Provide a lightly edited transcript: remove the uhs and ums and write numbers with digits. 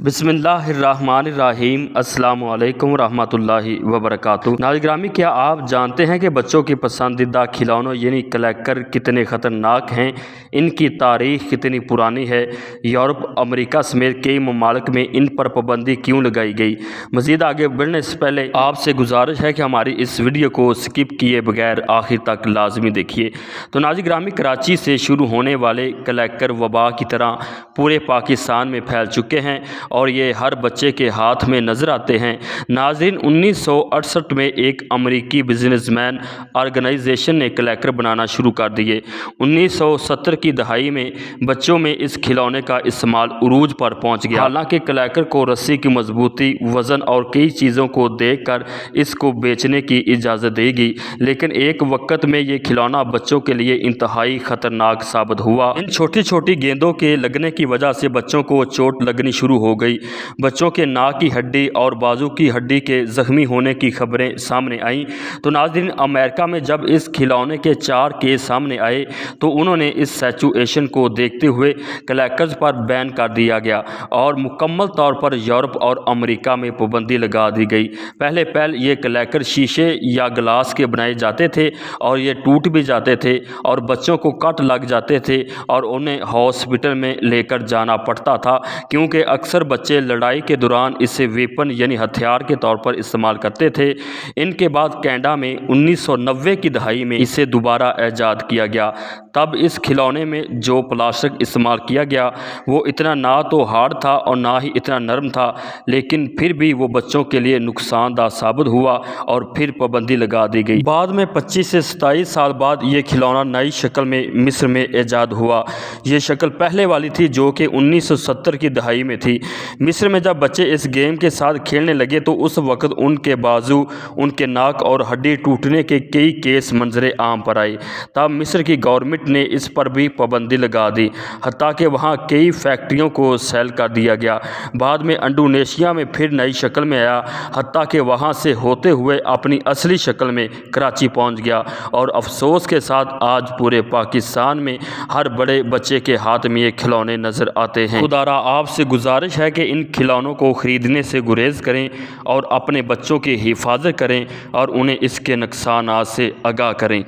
بسم اللہ الرحمن الرحیم۔ السلام علیکم ورحمۃ اللہ وبرکاتہ۔ ناظرین گرامی، کیا آپ جانتے ہیں کہ بچوں کی پسندیدہ کھلونوں یعنی کلیکر کتنے خطرناک ہیں؟ ان کی تاریخ کتنی پرانی ہے؟ یورپ، امریکہ سمیت کئی ممالک میں ان پر پابندی کیوں لگائی گئی؟ مزید آگے بڑھنے سے پہلے آپ سے گزارش ہے کہ ہماری اس ویڈیو کو سکپ کیے بغیر آخر تک لازمی دیکھیے۔ تو ناظرین گرامی، کراچی سے شروع ہونے والے کلیکر وبا کی طرح پورے پاکستان میں پھیل چکے ہیں اور یہ ہر بچے کے ہاتھ میں نظر آتے ہیں۔ ناظرین، 1968 میں ایک امریکی بزنس مین آرگنائزیشن نے کلیکر بنانا شروع کر دیے۔ 1970 کی دہائی میں بچوں میں اس کھلونے کا استعمال عروج پر پہنچ گیا۔ حالانکہ کلیکر کو رسی کی مضبوطی، وزن اور کئی چیزوں کو دیکھ کر اس کو بیچنے کی اجازت دی گئی، لیکن ایک وقت میں یہ کھلونا بچوں کے لیے انتہائی خطرناک ثابت ہوا۔ ان چھوٹی چھوٹی گیندوں کے لگنے کی وجہ سے بچوں کو چوٹ لگنی شروع ہو گئی۔ بچوں کے ناک کی ہڈی اور بازو کی ہڈی کے زخمی ہونے کی خبریں سامنے آئیں۔ تو ناظرین، امریکہ میں جب اس کھلونے کے 4 کیس سامنے آئے تو انہوں نے اس سچویشن کو دیکھتے ہوئے کلیکرز پر بین کر دیا گیا اور مکمل طور پر یورپ اور امریکہ میں پابندی لگا دی گئی۔ پہلے یہ کلیکر شیشے یا گلاس کے بنائے جاتے تھے اور یہ ٹوٹ بھی جاتے تھے اور بچوں کو کٹ لگ جاتے تھے اور انہیں ہاسپٹل میں لے کر جانا پڑتا تھا، کیونکہ اکثر بچے لڑائی کے دوران اسے ویپن یعنی ہتھیار کے طور پر استعمال کرتے تھے۔ ان کے بعد کینیڈا میں 1990 کی دہائی میں اسے دوبارہ ایجاد کیا گیا۔ تب اس کھلونے میں جو پلاسٹک استعمال کیا گیا وہ اتنا نہ تو ہارڈ تھا اور نہ ہی اتنا نرم تھا، لیکن پھر بھی وہ بچوں کے لیے نقصان دہ ثابت ہوا اور پھر پابندی لگا دی گئی۔ بعد میں 25 سے 27 سال بعد یہ کھلونا نئی شکل میں مصر میں ایجاد ہوا۔ یہ شکل پہلے والی تھی جو کہ 1970 کی دہائی میں تھی۔ مصر میں جب بچے اس گیم کے ساتھ کھیلنے لگے تو اس وقت ان کے بازو، ان کے ناک اور ہڈی ٹوٹنے کے کئی کیس منظر عام پر آئے۔ تب مصر کی گورنمنٹ نے اس پر بھی پابندی لگا دی، حتیٰ کہ وہاں کئی فیکٹریوں کو سیل کر دیا گیا۔ بعد میں انڈونیشیا میں پھر نئی شکل میں آیا، حتیٰ کہ وہاں سے ہوتے ہوئے اپنی اصلی شکل میں کراچی پہنچ گیا، اور افسوس کے ساتھ آج پورے پاکستان میں ہر بڑے بچے کے ہاتھ میں یہ کھلونے نظر آتے ہیں۔ خدا را آپ سے گزارش ہے کہ ان کھلونوں کو خریدنے سے گریز کریں اور اپنے بچوں کی حفاظت کریں اور انہیں اس کے نقصانات سے آگاہ کریں۔